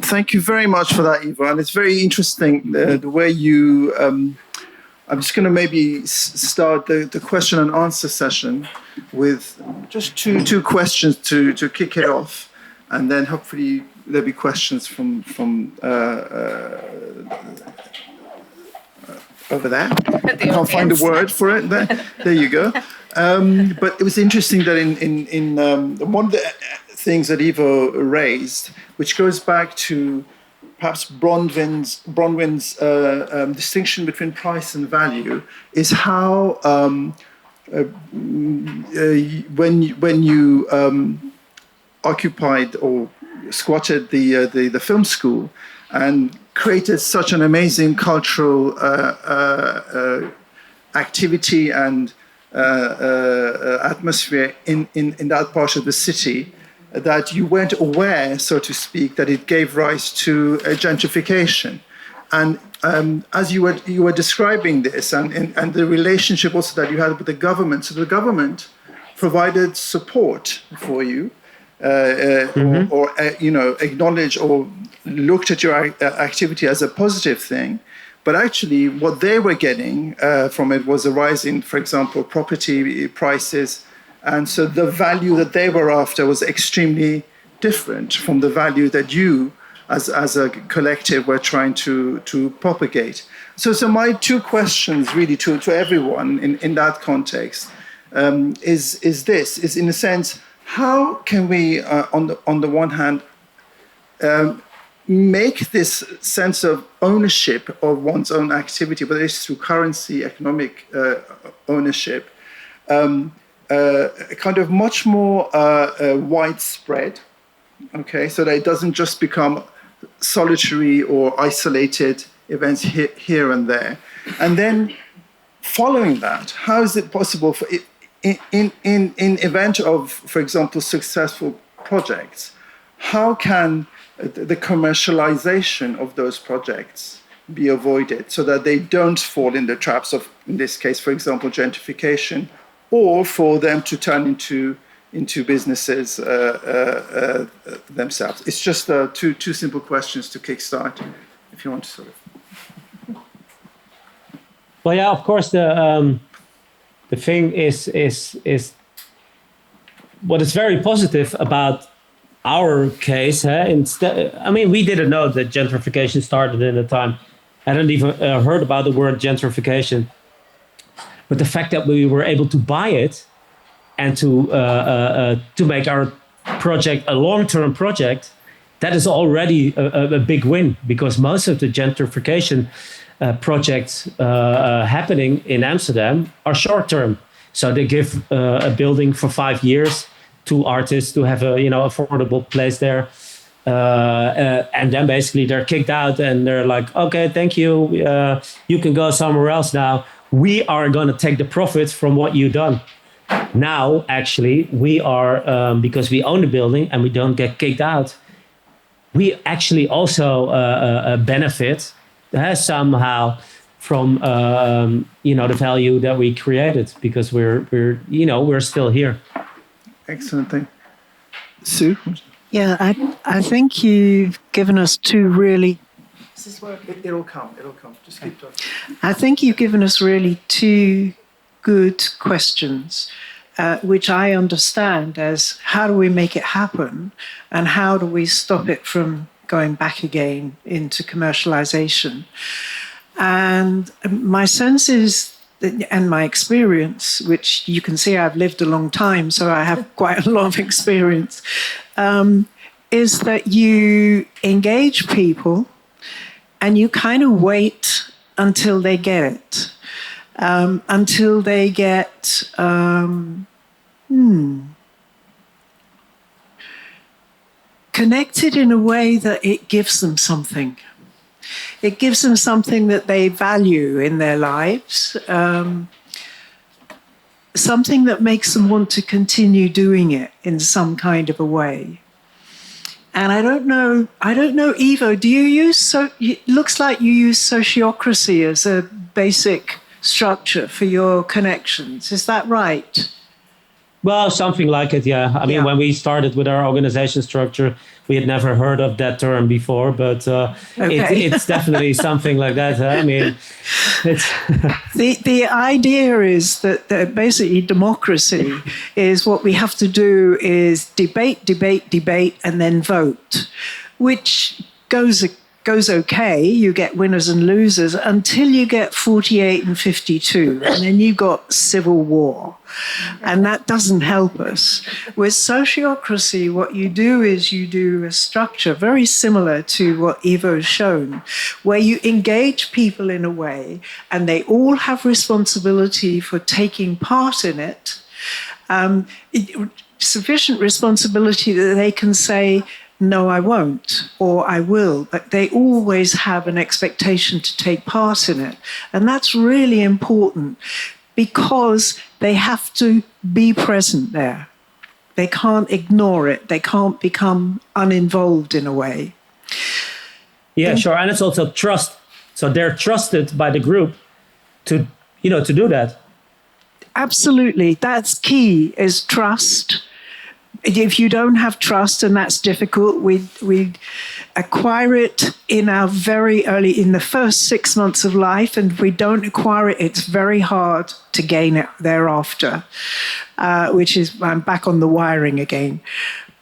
Thank you very much for that, Eva. And it's very interesting the way you... I'm just going to maybe start the question and answer session with just two questions to kick it off. And then hopefully there'll be questions from over there. I can't find a word for it. There you go. But it was interesting that in one of the things that Eva raised, which goes back to perhaps Bronwyn's distinction between price and value, is how when you occupied or squatted the film school and created such an amazing cultural activity and atmosphere in that part of the city, that you weren't aware, so to speak, that it gave rise to a gentrification. And as you were describing this and the relationship also that you had with the government, so the government provided support for you, or acknowledged or looked at your activity as a positive thing. But actually, what they were getting from it was a rise in, for example, property prices. And so the value that they were after was extremely different from the value that you, as a collective, were trying to propagate. So my two questions really to everyone in that context is in a sense, how can we, on the one hand, make this sense of ownership of one's own activity, whether it's through currency, economic ownership, kind of much more widespread, okay, so that it doesn't just become solitary or isolated events here and there. And then following that, how is it possible for it, in event of, for example, successful projects, how can the commercialization of those projects be avoided so that they don't fall in the traps of, in this case, for example, gentrification, or for them to turn into businesses themselves? It's just two simple questions to kickstart, if you want to sort of. Well, yeah, of course, the thing is what is very positive about our case. I mean, we didn't know that gentrification started in the time. I hadn't even heard about the word gentrification. But the fact that we were able to buy it and to make our project a long-term project, that is already a big win, because most of the gentrification projects happening in Amsterdam are short-term. So they give a building for 5 years to artists to have a affordable place there, and then basically they're kicked out and they're like, okay, thank you, you can go somewhere else now. We are going to take the profits from what you've done. Now, actually, we are, because we own the building and we don't get kicked out, we actually also benefit somehow from the value that we created, because we're still here. Excellent thing. Sue? Yeah, I think you've given us two really... This is where it'll come. Just keep talking. I think you've given us really two good questions, which I understand as how do we make it happen and how do we stop it from going back again into commercialization. And my sense is, and my experience, which you can see I've lived a long time, so I have quite a lot of experience, is that you engage people and you kind of wait until they get it, until they get connected in a way that it gives them something. It gives them something that they value in their lives, something that makes them want to continue doing it in some kind of a way. And I don't know, Ivo, do you use, it looks like you use sociocracy as a basic structure for your connections. Is that right? Well, something like it, yeah. I mean, when we started with our organization structure, we had never heard of that term before, but it's definitely something like that. I mean, it's the idea is that basically democracy is what we have to do is debate, and then vote, which goes okay. You get winners and losers until you get 48 and 52, and then you've got civil war. And that doesn't help us. With sociocracy, what you do is you do a structure very similar to what Ivo's shown, where you engage people in a way, and they all have responsibility for taking part in it. Sufficient responsibility that they can say, no, I won't, or I will, but they always have an expectation to take part in it. And that's really important because they have to be present there. They can't ignore it. They can't become uninvolved in a way. Yeah, sure. And it's also trust. So they're trusted by the group to do that. Absolutely. That's key, is trust. If you don't have trust, and that's difficult, we acquire it in the first 6 months of life, and if we don't acquire it, it's very hard to gain it thereafter, which is, I'm back on the wiring again.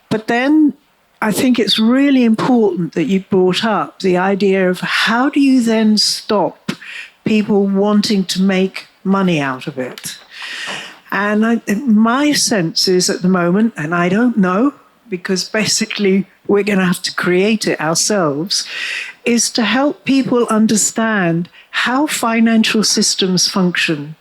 But then I think it's really important that you brought up the idea of how do you then stop people wanting to make money out of it? And my sense is at the moment, and I don't know, because basically we're going to have to create it ourselves, is to help people understand how financial systems function.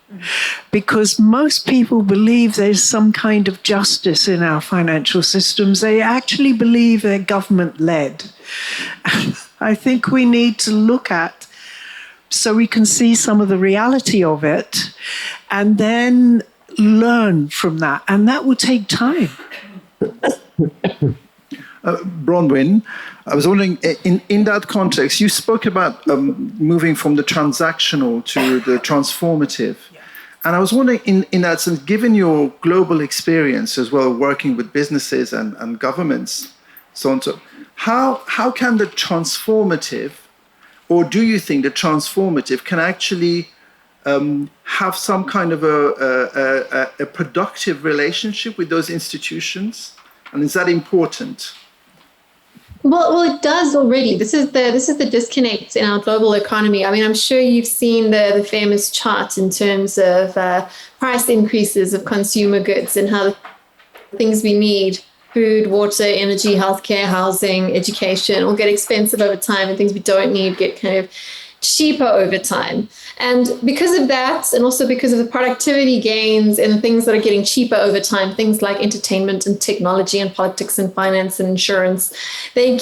Because most people believe there's some kind of justice in our financial systems. They actually believe they're government-led. I think we need to look at, so we can see some of the reality of it, and then learn from that, and that will take time. Bronwyn, I was wondering, in that context, you spoke about moving from the transactional to the transformative. Yeah. And I was wondering, in that sense, given your global experience as well, working with businesses and governments, so on, so how can the transformative, or do you think the transformative can actually have some kind of a productive relationship with those institutions, and is that important? Well, it does already. This is the disconnect in our global economy. I mean, I'm sure you've seen the famous chart in terms of price increases of consumer goods and how the things we need, food, water, energy, healthcare, housing, education, all get expensive over time, and things we don't need get kind of cheaper over time. And because of that, and also because of the productivity gains and things that are getting cheaper over time, things like entertainment and technology and politics and finance and insurance, they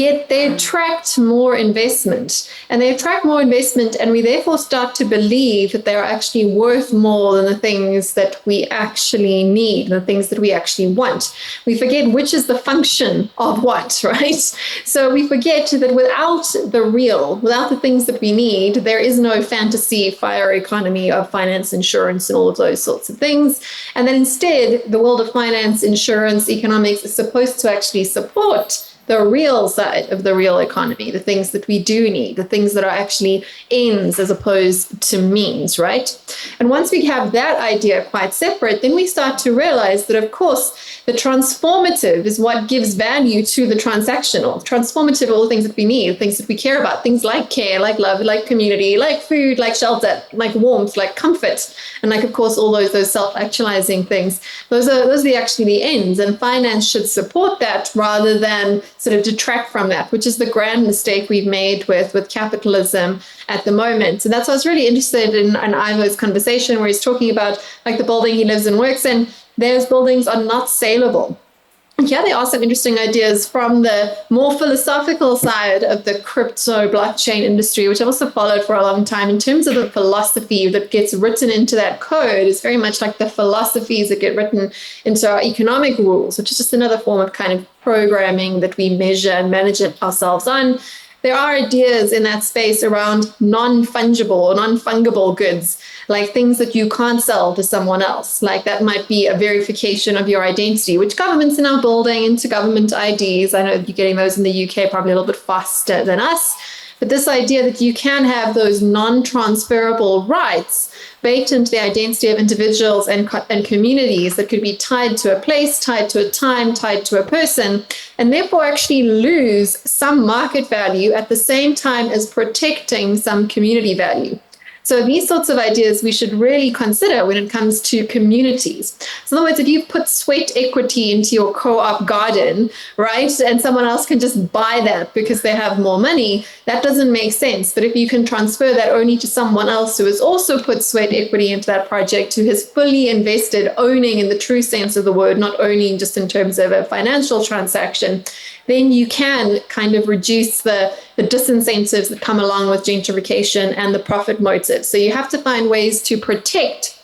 attract more investment. And they attract more investment, and we therefore start to believe that they are actually worth more than the things that we actually need, the things that we actually want. We forget which is the function of what, right? So we forget that without the things that we need, there is no fantasy fire economy of finance, insurance, and all of those sorts of things. And then instead, the world of finance, insurance, economics is supposed to actually support the real side of the real economy, the things that we do need, the things that are actually ends as opposed to means, right? And once we have that idea quite separate, then we start to realize that, of course, the transformative is what gives value to the transactional. Transformative are all the things that we need, things that we care about, things like care, like love, like community, like food, like shelter, like warmth, like comfort, and like, of course, all those self-actualizing things. Those are actually the ends, and finance should support that rather than sort of detract from that, which is the grand mistake we've made with capitalism at the moment. And that's why I was really interested in Ivo's conversation, where he's talking about like the building he lives and works in. Those buildings are not saleable. And here there are some interesting ideas from the more philosophical side of the crypto blockchain industry, which I've also followed for a long time, in terms of the philosophy that gets written into that code. Is very much like the philosophies that get written into our economic rules, which is just another form of kind of programming that we measure and manage it ourselves on. there are ideas in that space around non-fungible or non-fungible goods, like things that you can't sell to someone else. Like that might be a verification of your identity, which governments are now building into government IDs. I know you're getting those in the UK probably a little bit faster than us. But this idea that you can have those non-transferable rights baked into the identity of individuals and communities that could be tied to a place, tied to a time, tied to a person, and therefore actually lose some market value at the same time as protecting some community value. So these sorts of ideas we should really consider when it comes to communities. So in other words, if you put sweat equity into your co-op garden, right, and someone else can just buy that because they have more money, that doesn't make sense. But if you can transfer that only to someone else who has also put sweat equity into that project, who has fully invested, owning in the true sense of the word, not owning just in terms of a financial transaction, then you can kind of reduce the disincentives that come along with gentrification and the profit motive. So you have to find ways to protect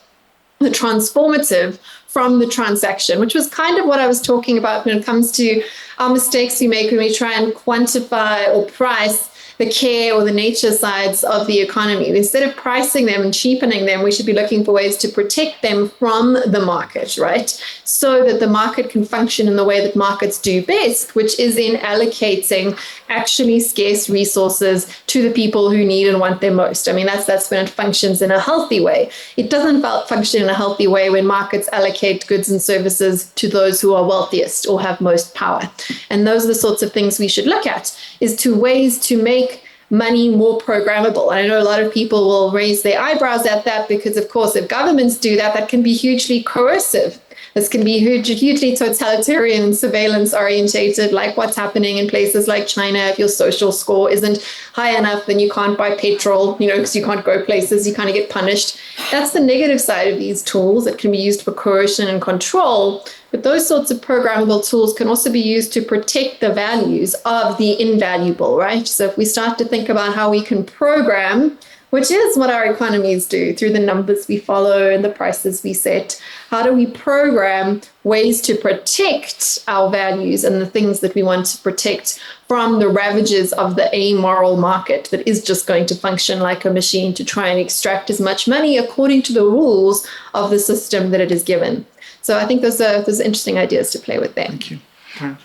the transformative from the transaction, which was kind of what I was talking about when it comes to our mistakes we make when we try and quantify or price the care or the nature sides of the economy. Instead of pricing them and cheapening them, we should be looking for ways to protect them from the market, right? So that the market can function in the way that markets do best, which is in allocating actually scarce resources to the people who need and want them most. I mean, that's when it functions in a healthy way. It doesn't function in a healthy way when markets allocate goods and services to those who are wealthiest or have most power. And those are the sorts of things we should look at, is to ways to make money more programmable. And I know a lot of people will raise their eyebrows at that because, of course, if governments do that, that can be hugely coercive. This can be hugely totalitarian and surveillance orientated, like what's happening in places like China. If your social score isn't high enough, then you can't buy petrol, because you can't go places, you kind of get punished. That's the negative side of these tools that can be used for coercion and control. But those sorts of programmable tools can also be used to protect the values of the invaluable, right? So if we start to think about how we can program, which is what our economies do through the numbers we follow and the prices we set, how do we program ways to protect our values and the things that we want to protect from the ravages of the amoral market that is just going to function like a machine to try and extract as much money according to the rules of the system that it is given. So I think those are interesting ideas to play with there. Thank you.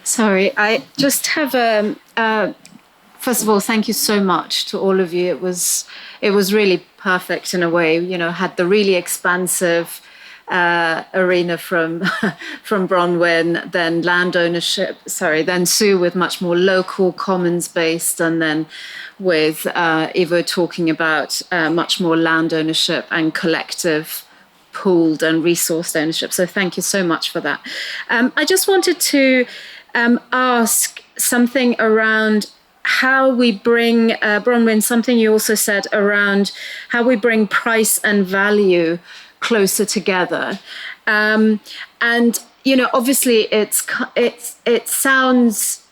Sorry, I just have first of all, thank you so much to all of you. It was really perfect in a way. Had the really expansive arena from Bronwyn, then land ownership. Then Sue with much more local, commons based, and then with Ivo talking about much more land ownership and collective, pooled and resourced ownership. So thank you so much for that. I just wanted to ask something around how we bring, Bronwyn, something you also said around how we bring price and value closer together. And, obviously it sounds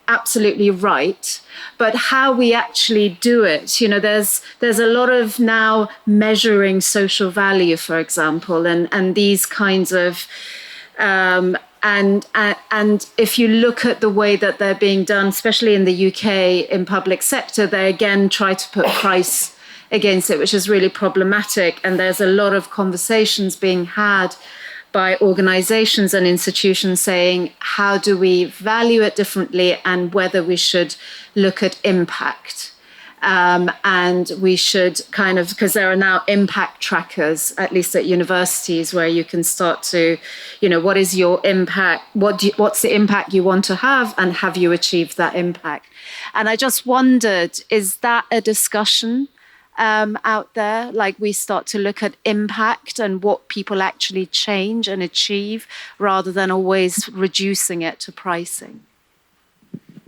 absolutely right, but how we actually do it, there's a lot of now measuring social value, for example, and these kinds of, and if you look at the way that they're being done, especially in the UK in public sector, they again try to put price against it, which is really problematic. And there's a lot of conversations being had by organizations and institutions saying, how do we value it differently and whether we should look at impact. And we should because there are now impact trackers, at least at universities, where you can start to, what is your impact? What's the impact you want to have? And have you achieved that impact? And I just wondered, is that a discussion out there? Like we start to look at impact and what people actually change and achieve rather than always reducing it to pricing.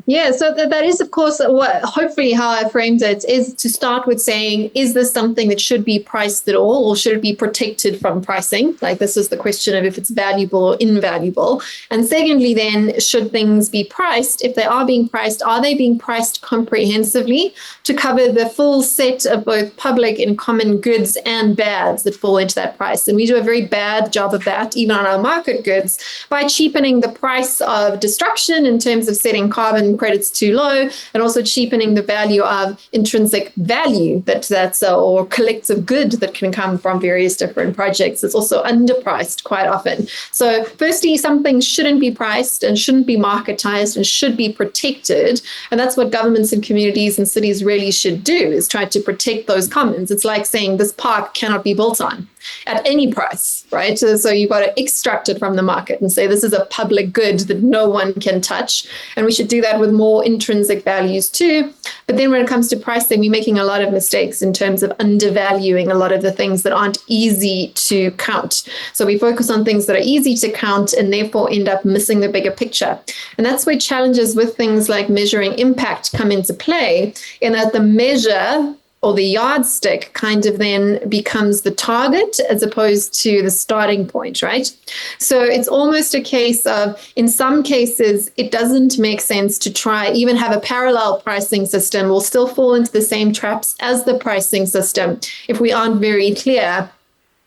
Yeah, so that is, of course, hopefully how I framed it is to start with saying, is this something that should be priced at all, or should it be protected from pricing? Like this is the question of if it's valuable or invaluable. And secondly, then, should things be priced? If they are being priced, are they being priced comprehensively to cover the full set of both public and common goods and bads that fall into that price? And we do a very bad job of that, even on our market goods, by cheapening the price of destruction in terms of setting carbon credits too low, and also cheapening the value of intrinsic value that's or collective good that can come from various different projects. It's also underpriced quite often. So firstly, some things shouldn't be priced and shouldn't be marketized and should be protected. And that's what governments and communities and cities really should do, is try to protect those commons. It's like saying this park cannot be built on at any price, right? So you've got to extract it from the market and say this is a public good that no one can touch. And we should do that with more intrinsic values too. But then when it comes to pricing, we're making a lot of mistakes in terms of undervaluing a lot of the things that aren't easy to count. So we focus on things that are easy to count and therefore end up missing the bigger picture. And that's where challenges with things like measuring impact come into play, in that the measure or the yardstick kind of then becomes the target as opposed to the starting point, right? So it's almost a case of, in some cases, it doesn't make sense to try even have a parallel pricing system. We'll still fall into the same traps as the pricing system if we aren't very clear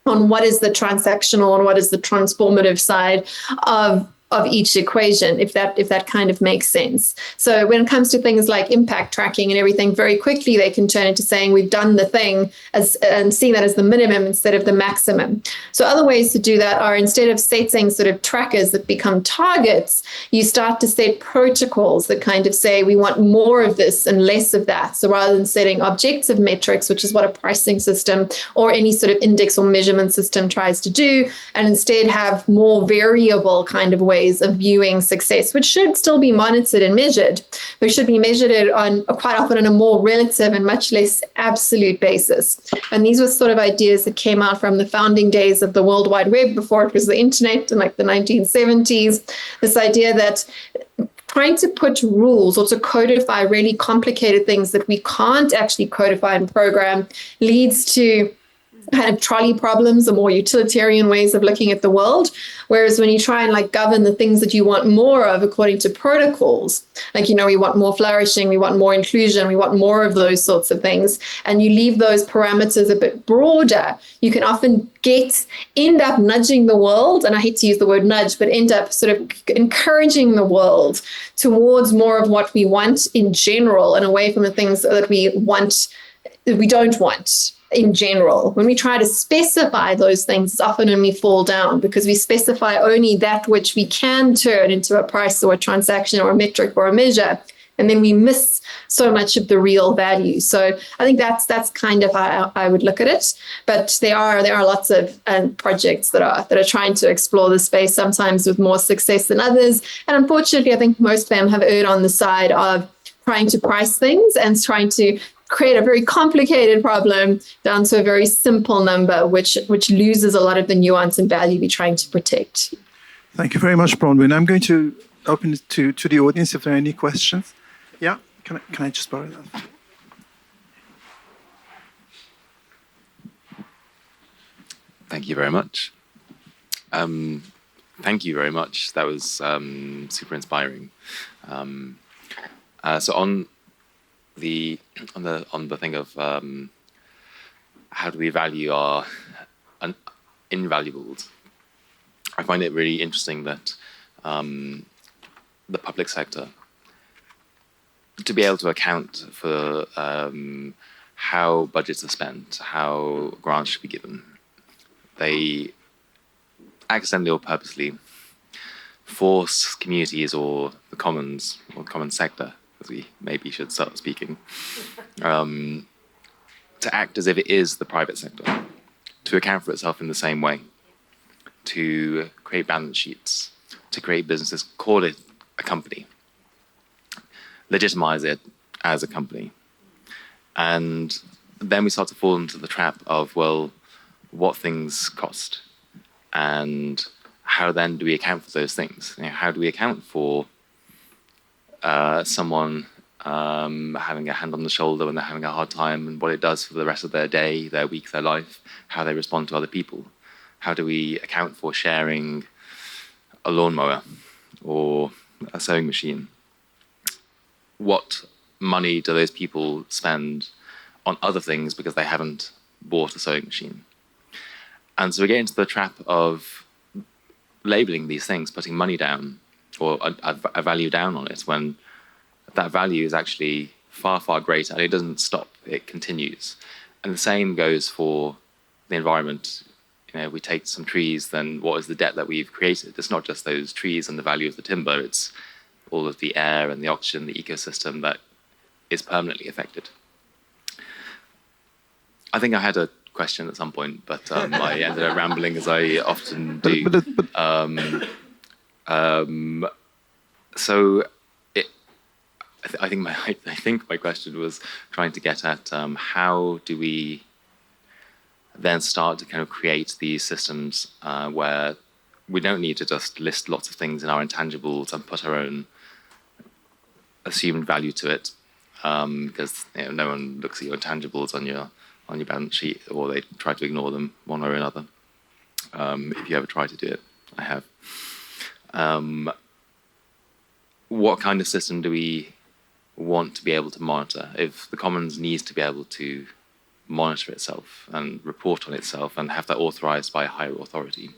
on what is the transactional and what is the transformative side of each equation, if that kind of makes sense. So when it comes to things like impact tracking and everything, very quickly they can turn into saying we've done the thing and seeing that as the minimum instead of the maximum. So other ways to do that are, instead of setting sort of trackers that become targets, you start to set protocols that kind of say we want more of this and less of that. So rather than setting objective metrics, which is what a pricing system or any sort of index or measurement system tries to do, and instead have more variable kind of ways of viewing success, which should still be monitored and measured, but should be measured on quite often on a more relative and much less absolute basis. And these were sort of ideas that came out from the founding days of the World Wide Web, before it was the internet in like the 1970s. This idea that trying to put rules or to codify really complicated things that we can't actually codify and program leads to kind of trolley problems or more utilitarian ways of looking at the world. Whereas when you try and like govern the things that you want more of according to protocols, like, you know, we want more flourishing, we want more inclusion, we want more of those sorts of things, and you leave those parameters a bit broader, you can often end up nudging the world, and I hate to use the word nudge, but end up sort of encouraging the world towards more of what we want in general and away from the things that we don't want in general. When we try to specify those things, it's often when we fall down, because we specify only that which we can turn into a price or a transaction or a metric or a measure, and then we miss so much of the real value. So I think that's kind of how I would look at it. But there are lots of projects that are trying to explore the space, sometimes with more success than others. And unfortunately, I think most of them have erred on the side of trying to price things and trying to create a very complicated problem down to a very simple number, which loses a lot of the nuance and value we're trying to protect. Thank you very much, Bronwyn. I'm going to open it to the audience if there are any questions. Yeah, can I just borrow that? Thank you very much. Thank you very much. That was super inspiring. So on the thing of how do we value our invaluables, I find it really interesting that the public sector, to be able to account for how budgets are spent, how grants should be given, they accidentally or purposely force communities or the commons or the common sector, as we maybe should start speaking, to act as if it is the private sector, to account for itself in the same way, to create balance sheets, to create businesses, call it a company, legitimize it as a company. And then we start to fall into the trap of, well, what things cost, and how then do we account for those things? You know, how do we account for someone having a hand on the shoulder when they're having a hard time, and what it does for the rest of their day, their week, their life, how they respond to other people? How do we account for sharing a lawnmower or a sewing machine? What money do those people spend on other things because they haven't bought a sewing machine? And so we get into the trap of labeling these things, putting money down or a value down on it, when that value is actually far, far greater, and it doesn't stop, it continues. And the same goes for the environment. We take some trees, then what is the debt that we've created? It's not just those trees and the value of the timber, it's all of the air and the oxygen, the ecosystem that is permanently affected. I think I had a question at some point, but I ended up rambling, as I often do. I think my question was trying to get at how do we then start to kind of create these systems where we don't need to just list lots of things in our intangibles and put our own assumed value to it, because no one looks at your intangibles on your balance sheet, or they try to ignore them one way or another. If you ever try to do it, I have. What kind of system do we want to be able to monitor? If the Commons needs to be able to monitor itself and report on itself and have that authorized by a higher authority,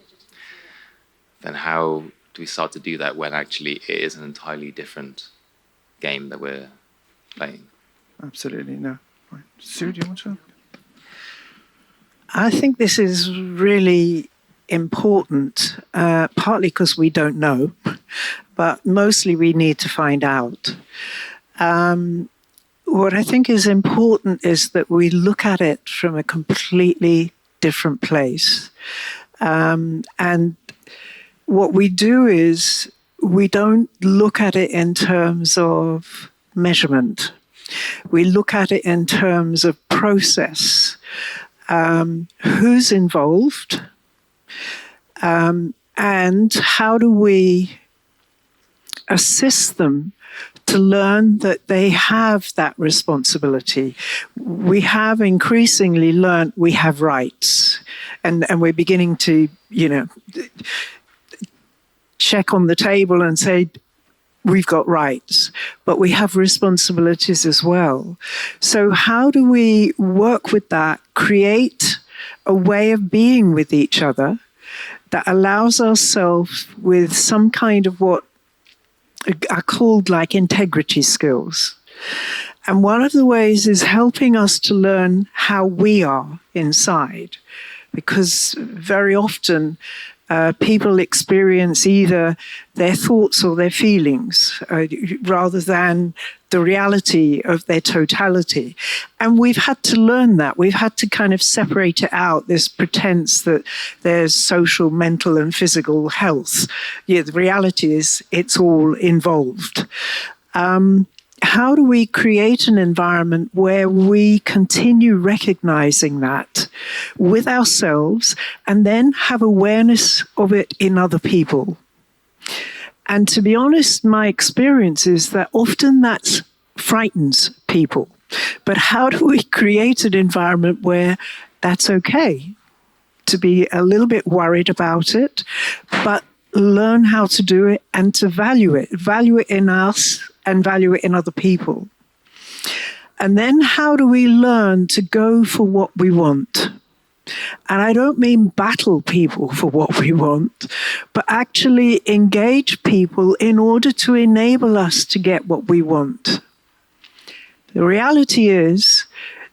then how do we start to do that when actually it is an entirely different game that we're playing? Absolutely, no. Right. Sue, do you want to? I think this is really important, partly because we don't know, but mostly we need to find out. What I think is important is that we look at it from a completely different place. And what we do is we don't look at it in terms of measurement. We look at it in terms of process. Who's involved? And how do we assist them to learn that they have that responsibility? We have increasingly learned we have rights, and we're beginning to, check on the table and say, we've got rights, but we have responsibilities as well. So how do we work with that, create a way of being with each other that allows ourselves with some kind of what are called like integrity skills? And one of the ways is helping us to learn how we are inside, because very often people experience either their thoughts or their feelings rather than the reality of their totality. And we've had to learn that. We've had to kind of separate it out, this pretense that there's social, mental, and physical health. Yeah, the reality is it's all involved. How do we create an environment where we continue recognizing that with ourselves and then have awareness of it in other people? And to be honest, my experience is that often that frightens people. But how do we create an environment where that's okay to be a little bit worried about it, but learn how to do it and to value it in us and value it in other people? And then how do we learn to go for what we want? And I don't mean battle people for what we want, but actually engage people in order to enable us to get what we want. The reality is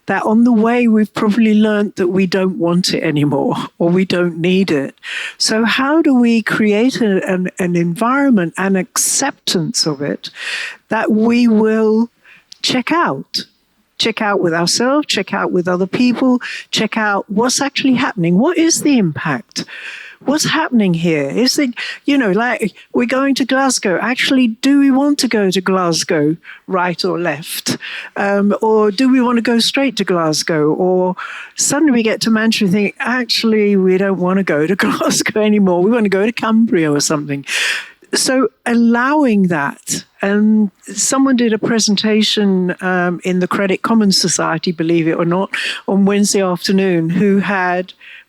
that on the way, we've probably learned that we don't want it anymore, or we don't need it. So how do we create an environment, an acceptance of it, that we will check out? Check out with ourselves, check out with other people, check out what's actually happening. What is the impact? What's happening here? Is it, like we're going to Glasgow. Actually, do we want to go to Glasgow, right or left? Or do we want to go straight to Glasgow? Or suddenly we get to Manchester and think, actually, we don't want to go to Glasgow anymore. We want to go to Cumbria or something. So allowing that, and someone did a presentation in the Credit Commons Society, believe it or not, on Wednesday afternoon, who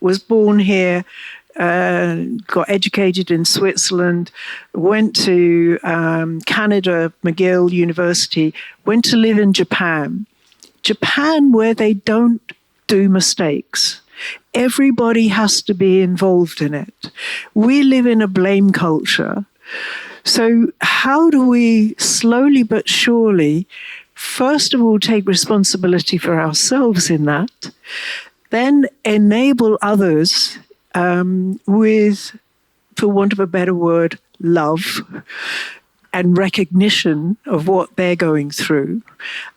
was born here, got educated in Switzerland, went to Canada, McGill University, went to live in Japan, where they don't do mistakes. Everybody has to be involved in it. We live in a blame culture. So how do we slowly but surely, first of all, take responsibility for ourselves in that, then enable others with, for want of a better word, love and recognition of what they're going through,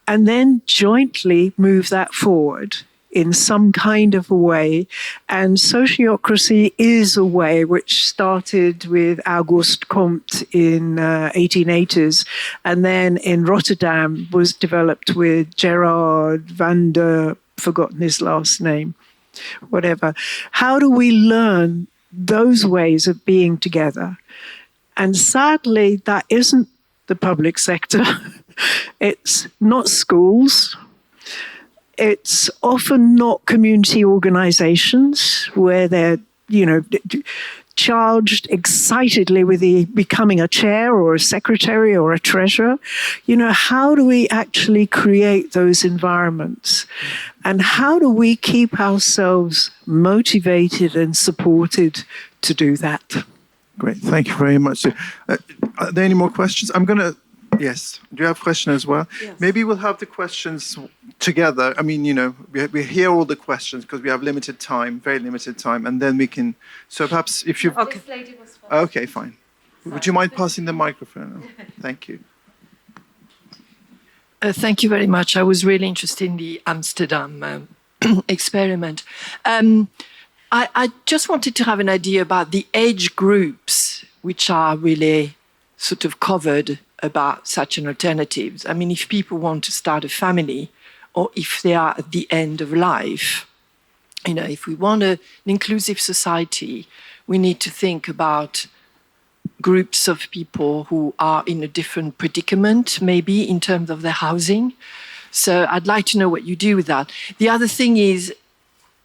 and then jointly move that forward in some kind of a way. And sociocracy is a way which started with Auguste Comte in 1880s, and then in Rotterdam was developed with Gerard van der, forgotten his last name, whatever. How do we learn those ways of being together? And sadly, that isn't the public sector. It's not schools. It's often not community organizations where they're, charged excitedly with becoming a chair or a secretary or a treasurer. How do we actually create those environments? And how do we keep ourselves motivated and supported to do that? Great, thank you very much. Are there any more questions? Yes, do you have a question as well? Yes. Maybe we'll have the questions together. I mean, we hear all the questions because we have limited time, very limited time, and then we can, so perhaps if you... Okay. This lady was first. Okay, fine. Sorry. Would you mind passing the microphone? Thank you. Thank you very much. I was really interested in the Amsterdam experiment. I just wanted to have an idea about the age groups which are really sort of covered about such an alternative. I mean, if people want to start a family, or if they are at the end of life, if we want an inclusive society, we need to think about groups of people who are in a different predicament, maybe in terms of their housing. So I'd like to know what you do with that. The other thing is,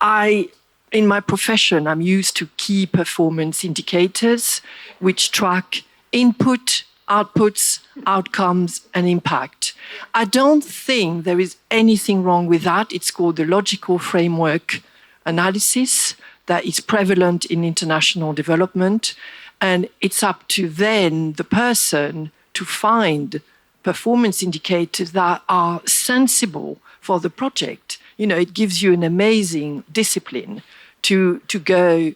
in my profession, I'm used to key performance indicators, which track input, outputs, outcomes, and impact. I don't think there is anything wrong with that. It's called the logical framework analysis that is prevalent in international development. And it's up to then the person to find performance indicators that are sensible for the project. It gives you an amazing discipline to go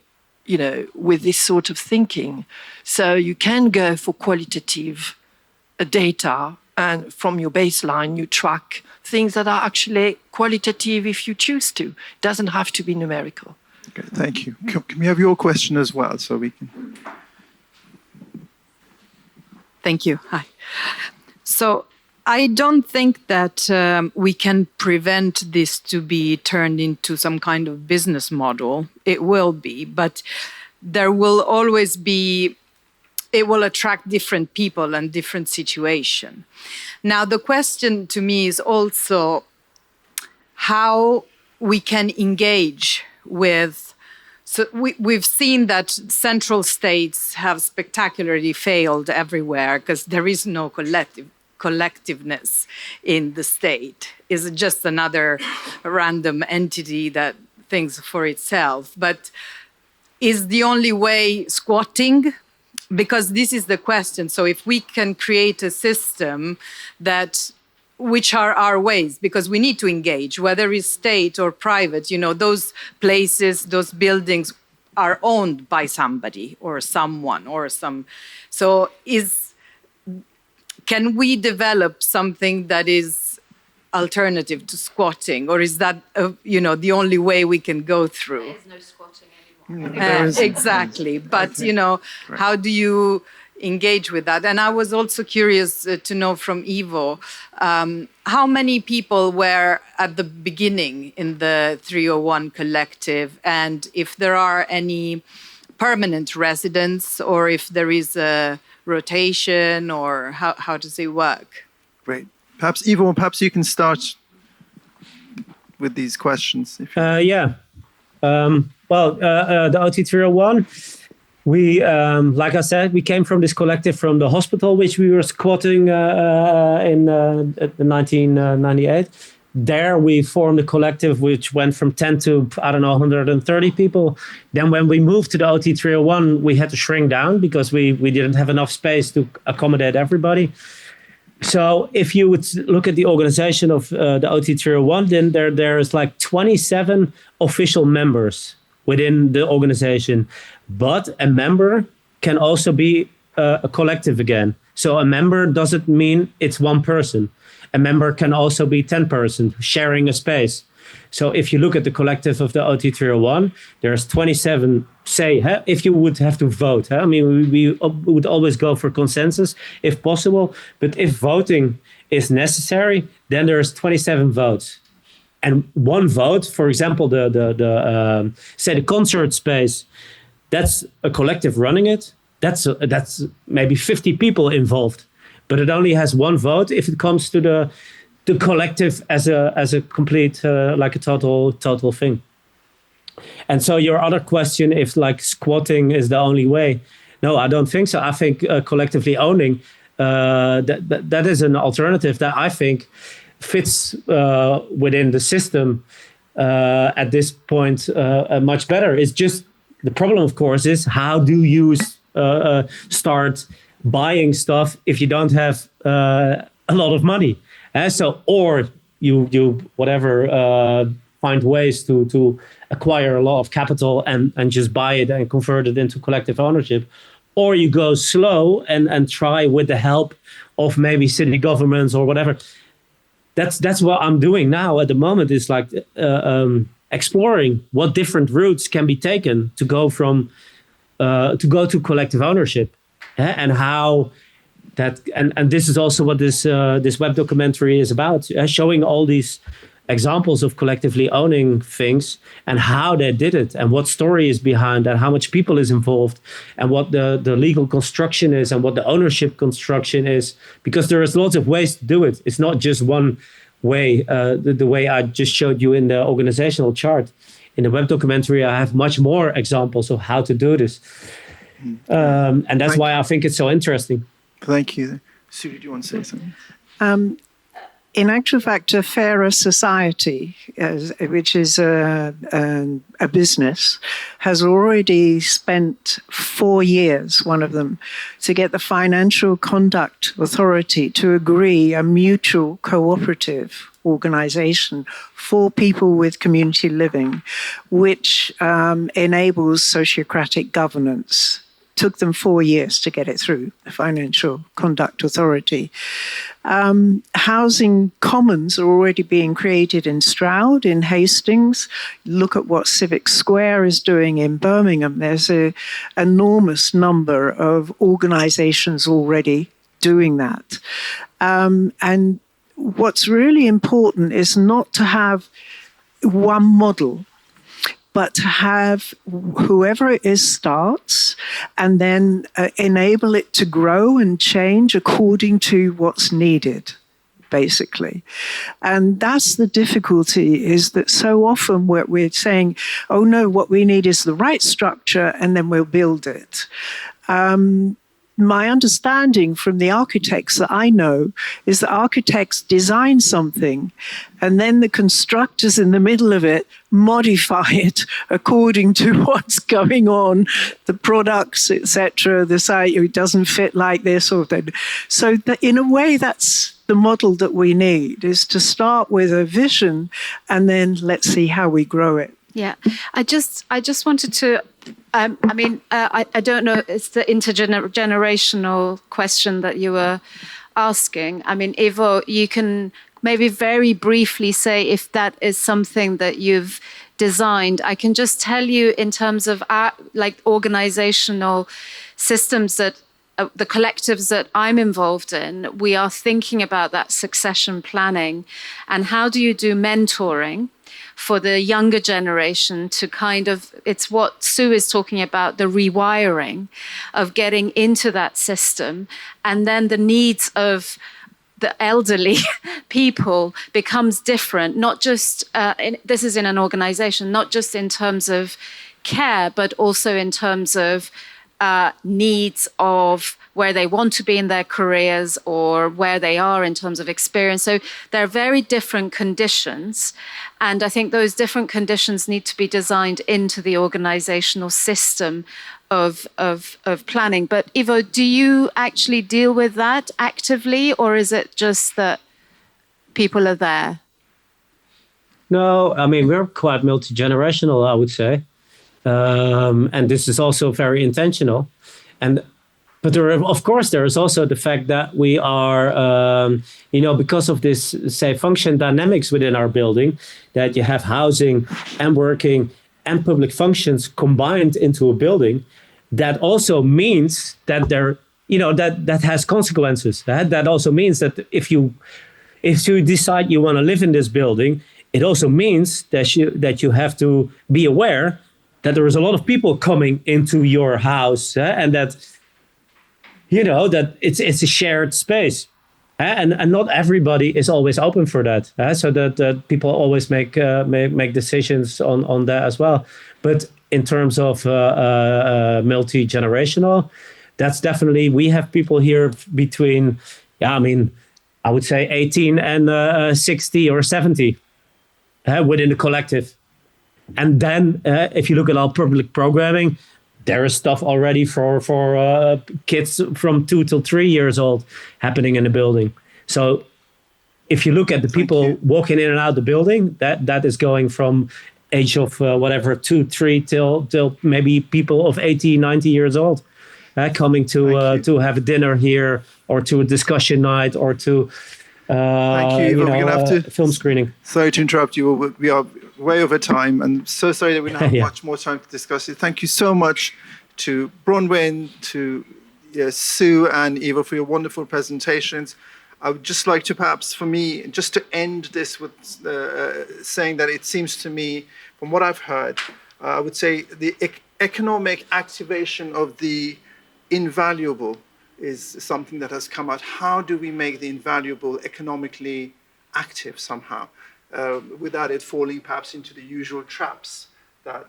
with this sort of thinking. So you can go for qualitative data, and from your baseline, you track things that are actually qualitative if you choose to. It doesn't have to be numerical. Okay, thank you. Can we have your question as well, so we can... Thank you. Hi. So I don't think that we can prevent this to be turned into some kind of business model. It will be, but there will always be, it will attract different people and different situation. Now, the question to me is also how we can engage with. So we've seen that central states have spectacularly failed everywhere because there is no collectiveness in the state. It's just another random entity that thinks for itself. But is the only way squatting? Because this is the question. So if we can create a system which are our ways, because we need to engage, whether it's state or private, those places, those buildings are owned by somebody or someone or some. So can we develop something that is alternative to squatting, or is that, the only way we can go through? There is no squatting anymore. Exactly. But, how do you engage with that? And I was also curious to know from Ivo, how many people were at the beginning in the 301 collective, and if there are any permanent residents, or if there is a rotation, or how does it work? Great. Perhaps Ivo, perhaps you can start with these questions. The OT 301, we, like I said, we came from this collective from the hospital, which we were squatting in 1998. there we formed a collective which went from 10 to, I don't know, 130 people. Then when we moved to the OT 301, we had to shrink down because we didn't have enough space to accommodate everybody. So if you would look at the organization of the OT 301, then there is like 27 official members within the organization. But a member can also be a collective again. So a member doesn't mean it's one person. A member can also be 10 persons sharing a space. So if you look at the collective of the OT 301, there's 27, say, if you would have to vote. I mean, we would always go for consensus if possible. But if voting is necessary, then there's 27 votes. And one vote, for example, say the concert space, that's a collective running it. That's maybe 50 people involved. But it only has one vote if it comes to the collective as a complete like a total thing. And so your other question, if like squatting is the only way, no, I don't think so. I think collectively owning that is an alternative that I think fits within the system at this point much better. It's just the problem, of course, is how do you start buying stuff if you don't have a lot of money, or you whatever find ways to acquire a lot of capital and just buy it and convert it into collective ownership, or you go slow and try with the help of maybe city governments or whatever. That's what I'm doing now at the moment, is like exploring what different routes can be taken to go to collective ownership. And how that, and this is also what this web documentary is about, showing all these examples of collectively owning things and how they did it and what story is behind and how much people is involved and what the legal construction is and what the ownership construction is, because there is lots of ways to do it. It's not just one way, the way I just showed you in the organizational chart. In the web documentary, I have much more examples of how to do this. And that's why I think it's so interesting. Thank you. Sue, do you want to say something? In actual fact, a fairer society, which is a business, has already spent 4 years, one of them, to get the Financial Conduct Authority to agree a mutual cooperative organization for people with community living, which enables sociocratic governance. Took them 4 years to get it through the Financial Conduct Authority. Housing commons are already being created in Stroud, in Hastings. Look at what Civic Square is doing in Birmingham. There's an enormous number of organizations already doing that. And what's really important is not to have one model, but to have whoever it is starts and then enable it to grow and change according to what's needed, basically. And that's the difficulty, is that so often we're saying, oh no, what we need is the right structure and then we'll build it. My understanding from the architects that I know is that architects design something and then the constructors in the middle of it modify it according to what's going on, the products, etc., the site, it doesn't fit like this or that. So that in a way, that's the model that we need, is to start with a vision and then let's see how we grow it. Yeah, I just wanted to, I don't know, it's the intergenerational question that you were asking. I mean, Ivo, you can maybe very briefly say if that is something that you've designed. I can just tell you in terms of our, like, organizational systems that the collectives that I'm involved in, we are thinking about that succession planning and how do you do mentoring for the younger generation to kind of, it's what Sue is talking about, the rewiring of getting into that system, and then the needs of the elderly people becomes different, not just, this is in an organization, not just in terms of care, but also in terms of needs of where they want to be in their careers or where they are in terms of experience. So there are very different conditions. And I think those different conditions need to be designed into the organizational system of planning. But Ivo, do you actually deal with that actively, or is it just that people are there? No, I mean, we're quite multi-generational, I would say. And this is also very intentional. But there is also the fact that we are, because of this, say, function dynamics within our building, that you have housing and working and public functions combined into a building. That also means that that has consequences. That also means that if you decide you want to live in this building, it also means that you have to be aware that there is a lot of people coming into your house, and that that it's a shared space, and not everybody is always open for that. So that people always make decisions on that as well. But in terms of multi-generational, that's definitely, we have people here between, I would say 18 and 60 or 70 within the collective. And then if you look at our public programming, there is stuff already for kids from 2 to 3 years old happening in the building. So if you look at the people walking in and out of the building, that is going from age of 2, 3 till maybe people of 80, 90 years old coming to have a dinner here, or to a discussion night, or to Thank you. We're going to have to film screening. Sorry to interrupt you. We are way over time, and so sorry that we don't have much more time to discuss it. Thank you so much to Bronwyn, to Sue and Eva for your wonderful presentations. I would just like to, perhaps for me, just to end this with saying that it seems to me, from what I've heard, I would say the economic activation of the invaluable is something that has come out. How do we make the invaluable economically active somehow, without it falling perhaps into the usual traps that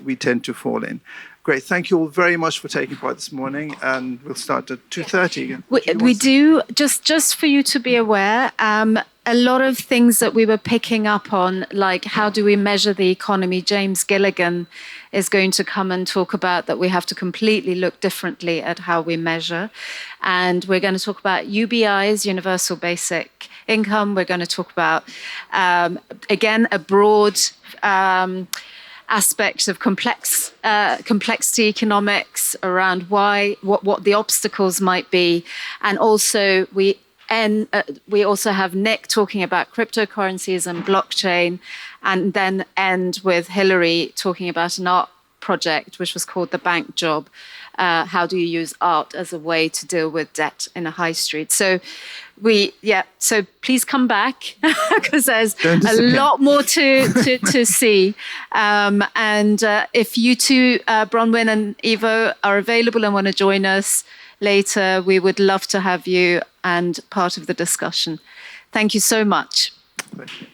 we tend to fall in? Great. Thank you all very much for taking part this morning, and we'll start at 2:30 again. We do, just for you to be aware, a lot of things that we were picking up on, like how do we measure the economy, James Gilligan is going to come and talk about that we have to completely look differently at how we measure. And we're going to talk about UBIs, Universal Basic Income. We're going to talk about, again, a broad aspect of complexity economics around what the obstacles might be. And also we also have Nick talking about cryptocurrencies and blockchain, and then end with Hilary talking about an art project, which was called The Bank Job. How do you use art as a way to deal with debt in a high street? So so please come back, because there's a lot more to see. And if you two, Bronwyn and Ivo, are available and want to join us later, we would love to have you and part of the discussion. Thank you so much. Thank you.